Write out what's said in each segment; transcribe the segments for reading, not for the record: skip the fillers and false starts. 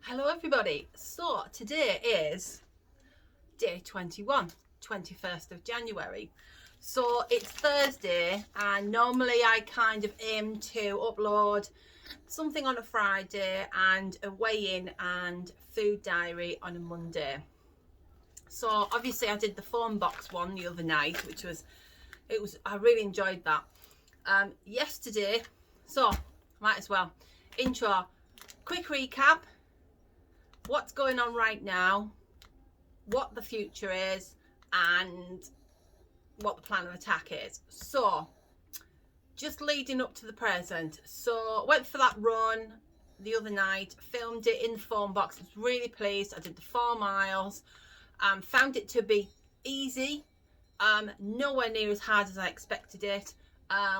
Hello everybody. So today is day 21, 21st of January. So it's Thursday and normally I kind of aim to upload something on a Friday and a weigh-in and food diary on a Monday. So obviously I did the phone box one the other night, which was, I really enjoyed that. Yesterday, so might as well intro, quick recap. What's going on right now, what the future is, and what the plan of attack is. So just leading up to the present, so went for that run the other night, filmed it in the phone box. I was really pleased. I did the 4 miles, found it to be easy, nowhere near as hard as I expected it,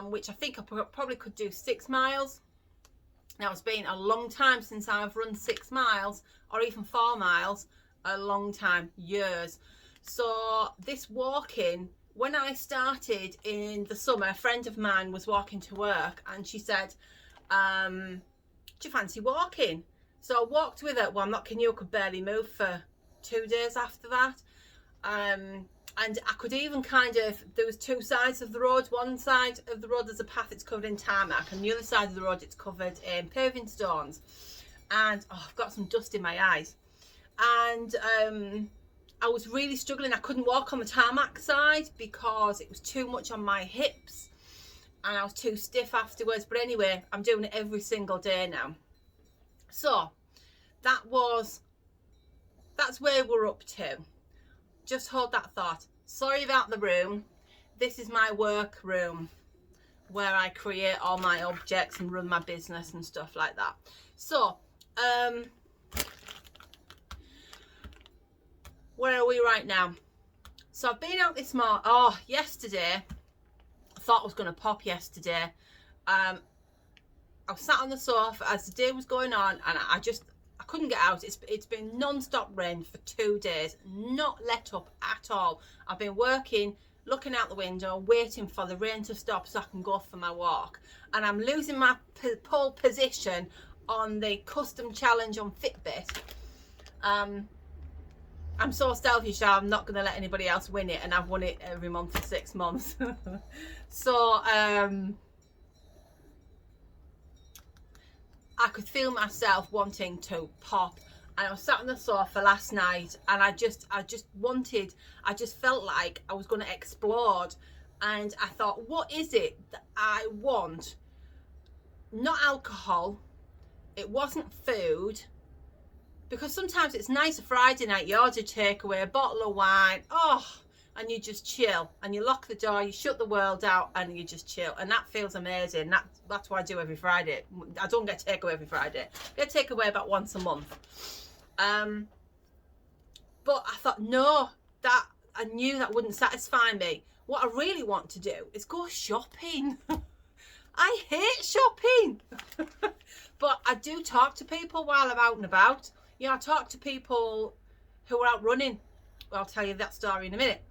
which I think I probably could do 6 miles. Now, it's been a long time since I've run 6 miles or even 4 miles, a long time, years. So this walking, when I started in the summer, a friend of mine was walking to work and she said, do you fancy walking? So I walked with her. Well, I'm not kidding you, I could barely move for 2 days after that. And I could even there was 2 sides of the road. One side of the road there's a path that's covered in tarmac, and the other side of the road it's covered in paving stones. And I've got some dust in my eyes. And I was really struggling. I couldn't walk on the tarmac side because it was too much on my hips and I was too stiff afterwards. But anyway, I'm doing it every single day now. So that's where we're up to. Just hold that thought. Sorry about the room. This is my work room where I create all my objects and run my business and stuff like that. So, where are we right now? So I've been out this morning. Yesterday, I thought I was going to pop yesterday. I was sat on the sofa as the day was going on and I couldn't get out. It's been non-stop rain for 2 days, not let up at all. I've been working, looking out the window, waiting for the rain to stop so I can go for my walk. And I'm losing my pole position on the custom challenge on Fitbit. I'm so selfish, I'm not going to let anybody else win it, and I've won it every month for 6 months. So I could feel myself wanting to pop, and I was sat on the sofa last night and I just felt like I was going to explode. And I thought, what is it that I want? Not alcohol, it wasn't food, because sometimes it's nice a Friday night, you order takeaway, a bottle of wine, and you just chill, and you lock the door, you shut the world out, and you just chill, and that feels amazing. That's what I do every Friday. I don't get takeaway every Friday. I get takeaway about once a month. But I thought, no, that I knew that wouldn't satisfy me. What I really want to do is go shopping. I hate shopping. But I do talk to people while I'm out and about. You know, I talk to people who are out running. Well, I'll tell you that story in a minute.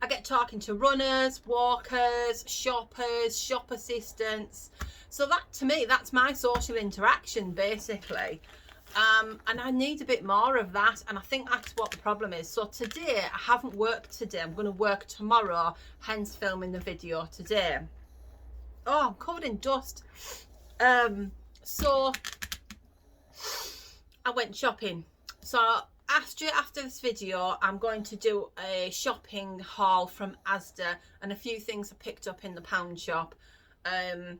I get talking to runners, walkers, shoppers, shop assistants. So that, to me, that's my social interaction, basically. And I need a bit more of that. And I think that's what the problem is. So today, I haven't worked today. I'm going to work tomorrow, hence filming the video today. Oh, I'm covered in dust. So I went shopping. So after this video, I'm going to do a shopping haul from Asda and a few things I picked up in the pound shop, and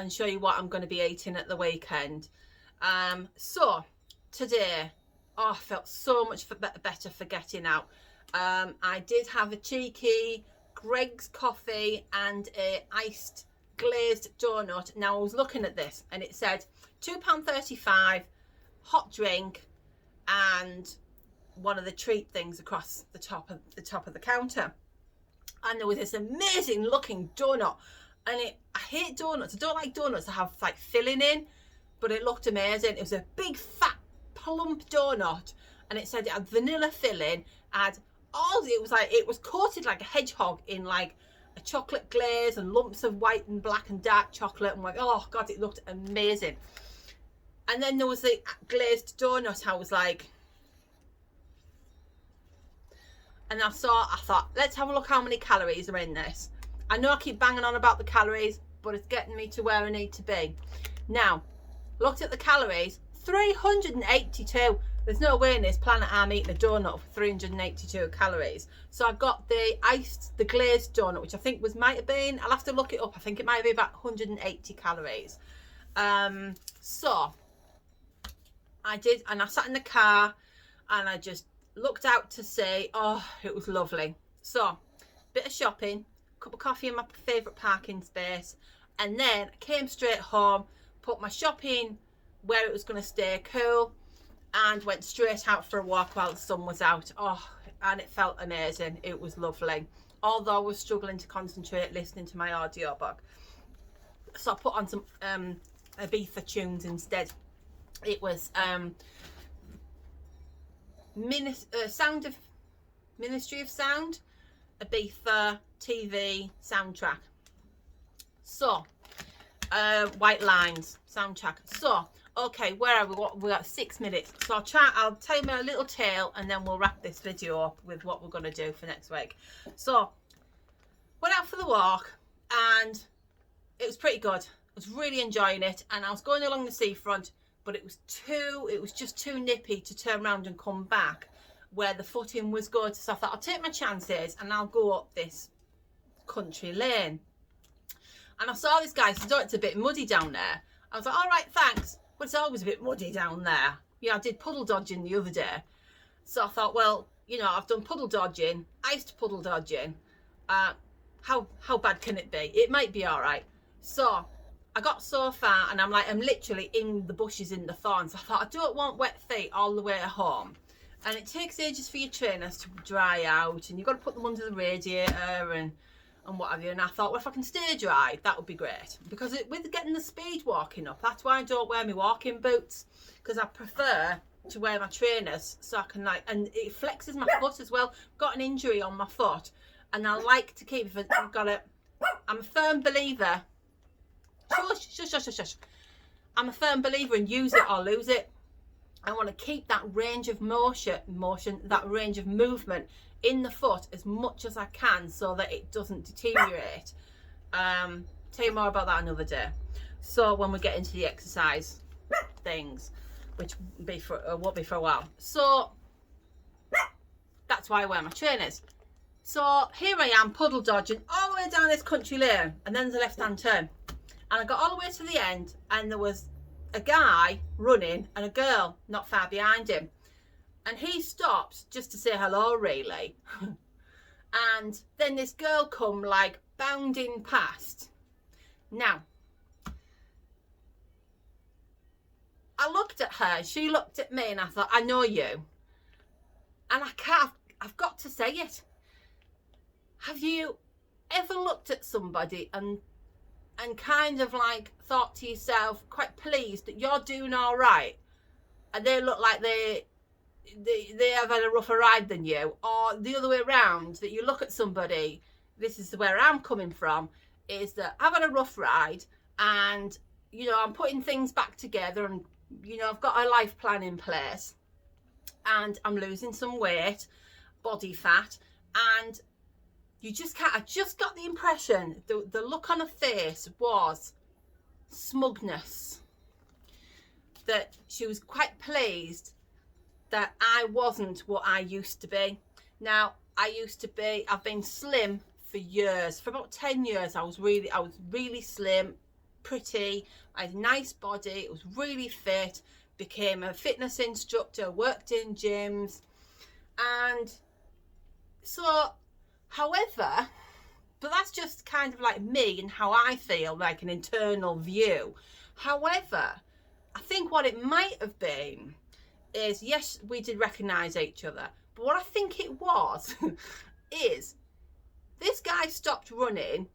show you what I'm going to be eating at the weekend. So today, I felt so much better for getting out. I did have a cheeky Greggs coffee and a iced glazed donut. Now I was looking at this and it said £2.35, hot drink, and one of the treat things across the top of the counter. And there was this amazing looking donut, and I hate donuts. I don't like donuts that have like filling in, but it looked amazing. It was a big fat plump donut, and it said it had vanilla filling, and it was coated like a hedgehog in like a chocolate glaze and lumps of white and black and dark chocolate. I'm like, oh god, it looked amazing. And then there was the glazed donut. I was like, and I thought, let's have a look how many calories are in this. I know I keep banging on about the calories, but it's getting me to where I need to be. Now, looked at the calories, 382. There's no way in this planet I'm eating a donut for 382 calories. So I got the glazed donut, which I think might have been, I'll have to look it up. I think it might be about 180 calories. So I did, and I sat in the car and I just looked out to sea. Oh, it was lovely. So, bit of shopping, cup of coffee in my favourite parking space, and then I came straight home, put my shopping where it was going to stay cool, and went straight out for a walk while the sun was out. Oh, and it felt amazing. It was lovely. Although I was struggling to concentrate listening to my audiobook. So I put on some Ibiza tunes instead. It was Ministry of Sound, Ibiza TV soundtrack. So, White Lines soundtrack. So, okay, where are we? We got 6 minutes. So I'll tell you my little tale, and then we'll wrap this video up with what we're going to do for next week. So, went out for the walk, and it was pretty good. I was really enjoying it, and I was going along the seafront, but it was just too nippy to turn around and come back where the footing was good. So I thought, I'll take my chances and I'll go up this country lane. And I saw this guy, so it's a bit muddy down there. I was like, all right, thanks. But it's always a bit muddy down there. Yeah, I did puddle dodging the other day. So I thought, well, you know, I've done puddle dodging. I used to puddle dodging. How bad can it be? It might be all right. So I got so far, and I'm literally in the bushes, in the thorns. I thought, I don't want wet feet all the way home. And it takes ages for your trainers to dry out, and you've got to put them under the radiator and what have you. And I thought, well, if I can stay dry, that would be great. Because with getting the speed walking up, that's why I don't wear my walking boots, because I prefer to wear my trainers so I can and it flexes my foot as well. Got an injury on my foot, and I like to keep, if I've got it, I'm a firm believer. Shush. I'm a firm believer in use it or lose it. I want to keep that range of motion, that range of movement in the foot as much as I can so that it doesn't deteriorate. Tell you more about that another day. So when we get into the exercise things, which won't be for a while. So that's why I wear my trainers. So here I am puddle dodging all the way down this country lane, and then there's a left-hand turn. And I got all the way to the end, and there was a guy running and a girl not far behind him. And he stopped just to say hello, really. And then this girl come bounding past. Now, I looked at her, she looked at me, and I thought, I know you. And I've got to say it. Have you ever looked at somebody and kind of thought to yourself, quite pleased that you're doing all right, and they look like they have had a rougher ride than you? Or the other way around, that you look at somebody, this is where I'm coming from, is that I've had a rough ride, and you know, I'm putting things back together, and you know, I've got a life plan in place, and I'm losing some weight, body fat, and you just can't. I just got the impression the look on her face was smugness. That she was quite pleased that I wasn't what I used to be. Now, I've been slim for years. For about 10 years, I was really slim, pretty. I had a nice body. It was really fit. Became a fitness instructor, worked in gyms, and so. However, but that's just kind of me and how I feel, an internal view. However, I think what it might have been is, yes, we did recognise each other. But what I think it was is this guy stopped running,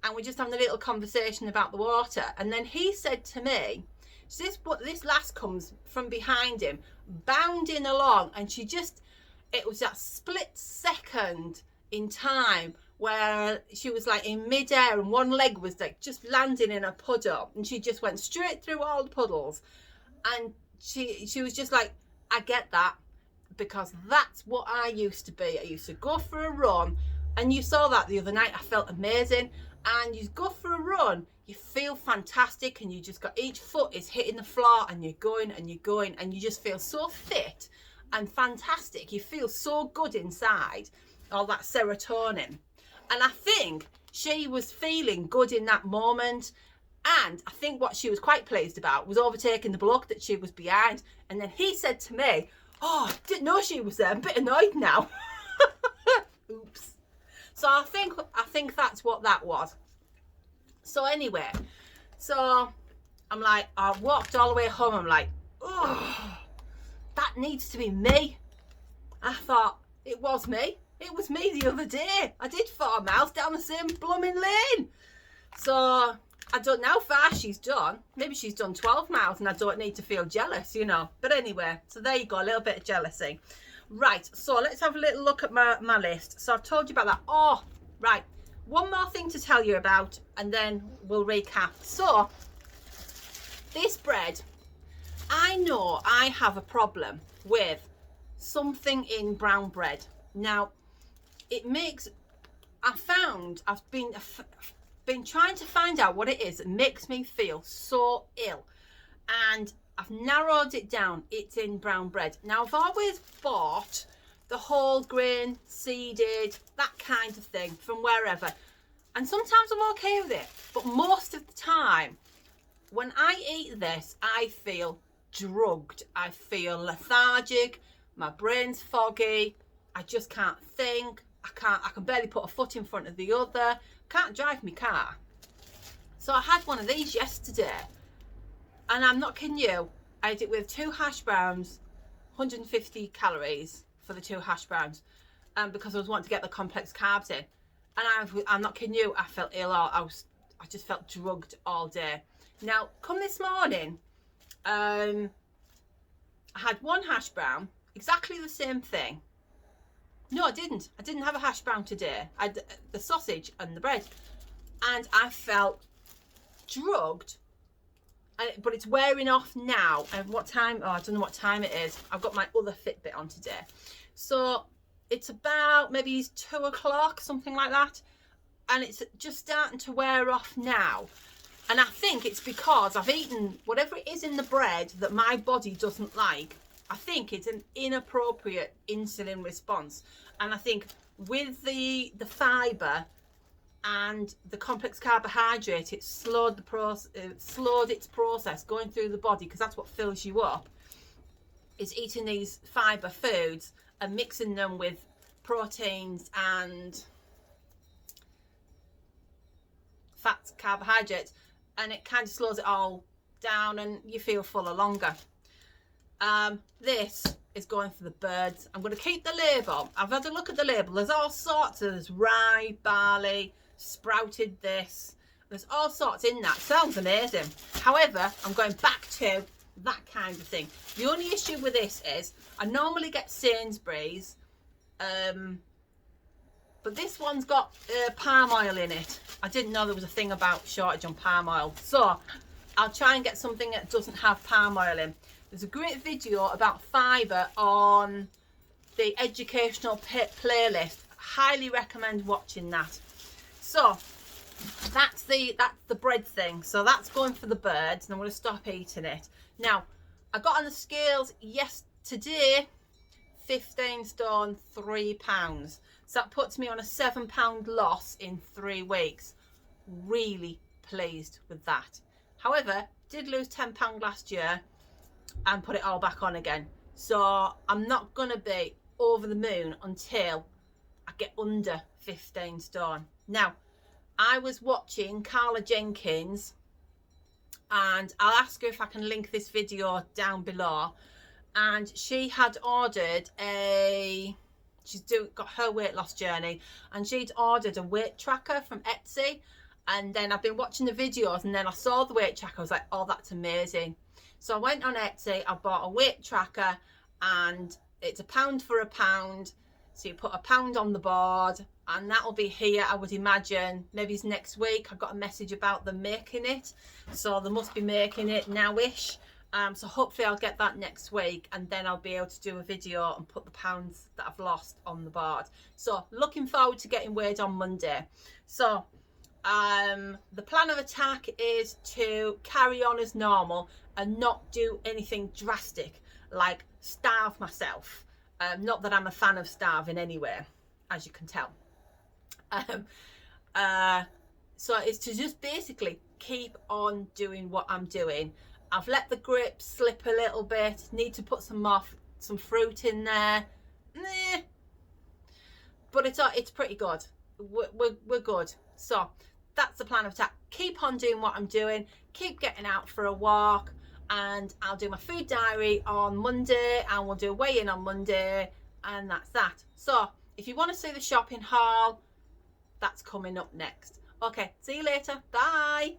and we just having a little conversation about the water. And then he said to me, so this lass comes from behind him, bounding along, and it was that split second in time where she was in midair, and one leg was just landing in a puddle, and she just went straight through all the puddles. And she was just like, I get that, because that's what I used to be. I used to go for a run, and you saw that the other night. I felt amazing. And you go for a run, you feel fantastic, and you just got, each foot is hitting the floor, and you're going and you're going, and you just feel so fit and fantastic. You feel so good inside, all that serotonin. And I think she was feeling good in that moment. And I think what she was quite pleased about was overtaking the bloke that she was behind. And then he said to me, oh, didn't know she was there. I'm a bit annoyed now. Oops. So I think that's what that was. So anyway, so I'm like, I walked all the way home. I'm like, oh, that needs to be me. I thought it was me. It was me the other day. I did 4 miles down the same blooming lane. So I don't know how far she's done. Maybe she's done 12 miles and I don't need to feel jealous, you know. But anyway, so there you go, a little bit of jealousy. Right, so let's have a little look at my list. So I've told you about that. Oh, right. One more thing to tell you about, and then we'll recap. So, this bread, I know I have a problem with something in brown bread. Now, it makes, I've been trying to find out what it is that makes me feel so ill. And I've narrowed it down. It's in brown bread. Now, I've always bought the whole grain, seeded, that kind of thing from wherever. And sometimes I'm okay with it. But most of the time, when I eat this, I feel drugged. I feel lethargic. My brain's foggy. I just can't think. I can barely put a foot in front of the other. Can't drive my car. So I had one of these yesterday. And I'm not kidding you, I ate it with 2 hash browns, 150 calories for the 2 hash browns, because I was wanting to get the complex carbs in. And I'm not kidding you, I felt ill. I just felt drugged all day. Now, come this morning, I had 1 hash brown, exactly the same thing. No, I didn't. I didn't have a hash brown today. I had the sausage and the bread, and I felt drugged. But it's wearing off now. And what time? Oh, I don't know what time it is. I've got my other Fitbit on today. So it's about maybe 2 o'clock, something like that. And it's just starting to wear off now. And I think it's because I've eaten whatever it is in the bread that my body doesn't like. I think it's an inappropriate insulin response. And I think with the fibre and the complex carbohydrate, it slowed its process going through the body, because that's what fills you up, is eating these fibre foods and mixing them with proteins and fats, carbohydrates, and it kind of slows it all down and you feel fuller longer. This is going for the birds. I'm going to keep the label. I've had a look at the label. There's all sorts of, there's rye, barley, sprouted this. There's all sorts in that. Sounds amazing. However, I'm going back to that kind of thing. The only issue with this is I normally get Sainsbury's, but this one's got palm oil in it. I didn't know there was a thing about shortage on palm oil. So I'll try and get something that doesn't have palm oil in. There's a great video about fibre on the educational playlist. Highly recommend watching that. So that's the bread thing. So that's going for the birds, and I'm going to stop eating it. Now, I got on the scales yesterday, 15 stone, 3 pounds. So that puts me on a £7 loss in 3 weeks. Really pleased with that. However, did lose £10 last year and put it all back on again. So I'm not going to be over the moon until I get under 15 stone. Now, I was watching Carla Jenkins, and I'll ask her if I can link this video down below. And she had ordered got her weight loss journey, and she'd ordered a weight tracker from Etsy. And then I've been watching the videos, and then I saw the weight tracker. I was like, oh, that's amazing. So I went on Etsy, I bought a weight tracker, and it's £1 for £1. So you put £1 on the board, and that'll be here, I would imagine, maybe it's next week. I got a message about them making it. So they must be making it now-ish. So hopefully I'll get that next week, and then I'll be able to do a video and put the pounds that I've lost on the board. So looking forward to getting weighed on Monday. So the plan of attack is to carry on as normal and not do anything drastic like starve myself. Not that I'm a fan of starving anyway, as you can tell. So it's to just basically keep on doing what I'm doing. I've let the grip slip a little bit. Need to put some fruit in there. But it's pretty good. We're good. So that's the plan of attack. Keep on doing what I'm doing. Keep getting out for a walk. And I'll do my food diary on Monday, and we'll do a weigh-in on Monday, and that's that. So if you want to see the shopping haul, that's coming up next. Okay, see you later. Bye.